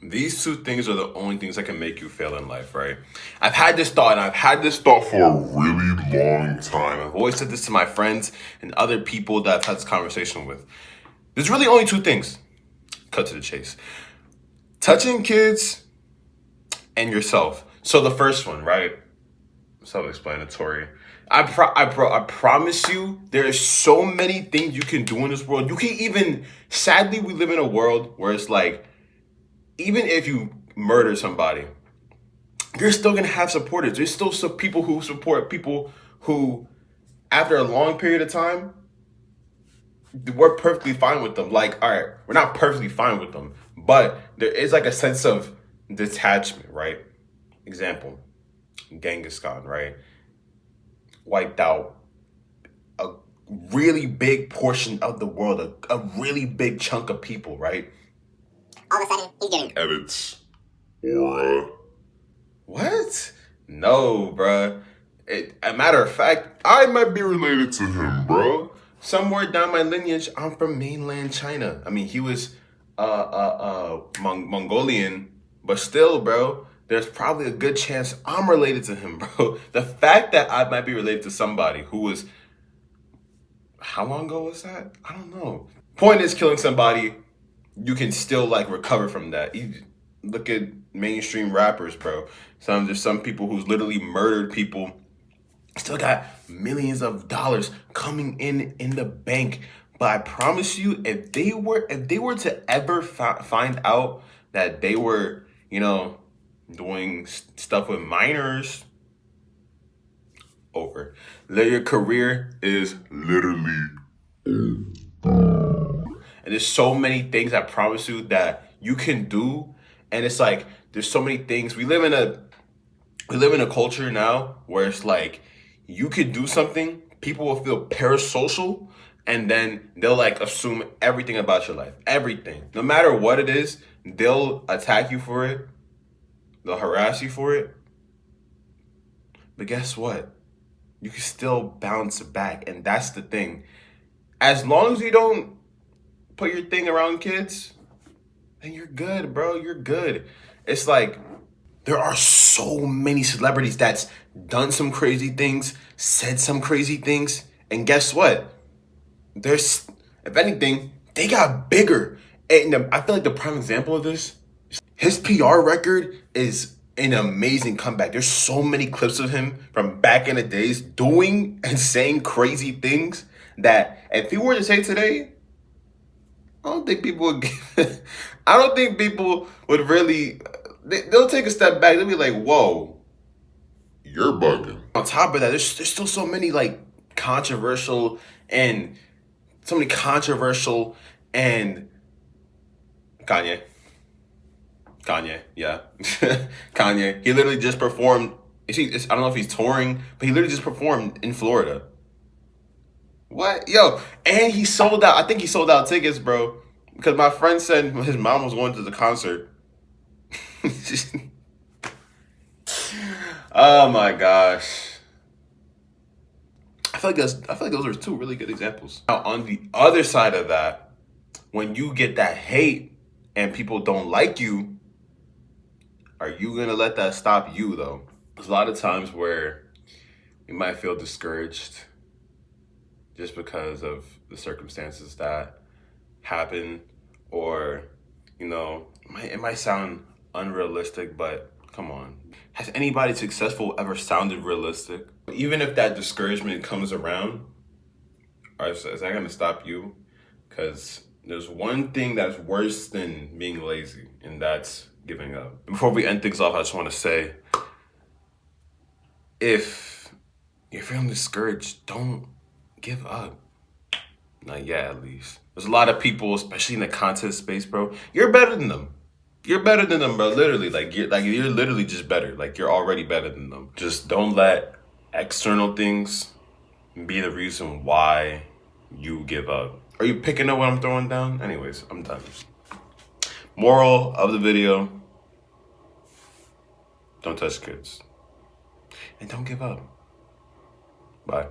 These two things are the only things that can make you fail in life, right? I've had this thought, and I've had this thought for a really long time. I've always said this to my friends and other people that I've had this conversation with. There's really only two things. Cut to the chase. Touching kids and yourself. So the first one, right? Self-explanatory. I promise you, there are so many things you can do in this world. You can even, sadly, we live in a world where it's like, even if you murder somebody, you're still gonna have supporters. There's still some people who support people who, after a long period of time, we're perfectly fine with them. Like, all right, we're not perfectly fine with them, but there is like a sense of detachment, right? Example, Genghis Khan, right? Wiped out a really big portion of the world, a really big chunk of people, right? All of a sudden, he's getting edits. Or what? No, bruh. A matter of fact, I might be related to him, bro. Somewhere down my lineage, I'm from mainland China. I mean, he was Mongolian, but still, bro, there's probably a good chance I'm related to him, bro. The fact that I might be related to somebody who was, how long ago was that? I don't know. Point is, killing somebody, you can still like recover from that. You look at mainstream rappers, bro. There's some people who's literally murdered people, still got millions of dollars coming in the bank. But I promise you, if they were to ever find out that they were, doing stuff with minors, over. Your career is literally over. And there's so many things, I promise you, that you can do. And it's like, there's so many things. We live in a culture now where it's like, you could do something, people will feel parasocial, and then they'll like assume everything about your life. Everything. No matter what it is, they'll attack you for it. They'll harass you for it. But guess what? You can still bounce back. And that's the thing. As long as you don't put your thing around kids, then you're good, bro. You're good. It's like, there are so many celebrities that's done some crazy things, said some crazy things, and guess what? If anything, they got bigger. And I feel like the prime example of this, his PR record is an amazing comeback. There's so many clips of him from back in the days doing and saying crazy things that if he were to say today, I don't think people would I don't think people would really, they'll take a step back. They'll be like, whoa, you're bugging. On top of that, there's still so many like controversial and Kanye. Yeah. Kanye. He literally just performed. I don't know if he's touring, but he literally just performed in Florida. What? Yo, and he sold out. I think he sold out tickets, bro. Because my friend said his mom was going to the concert. Oh my gosh. I feel like those are two really good examples. Now, on the other side of that, when you get that hate and people don't like you, are you gonna let that stop you though? There's a lot of times where you might feel discouraged just because of the circumstances that happen, or it might sound unrealistic, but come on. Has anybody successful ever sounded realistic? Even if that discouragement comes around, is that gonna stop you? Because there's one thing that's worse than being lazy, and that's giving up. Before we end things off, I just want to say, if you're feeling discouraged, don't give up. Not yet, at least. There's a lot of people, especially in the content space, bro. You're better than them. You're better than them, bro. Literally, you're literally just better. Like, you're already better than them. Just don't let external things be the reason why you give up. Are you picking up what I'm throwing down? Anyways, I'm done. Moral of the video: don't touch kids. And don't give up. Bye.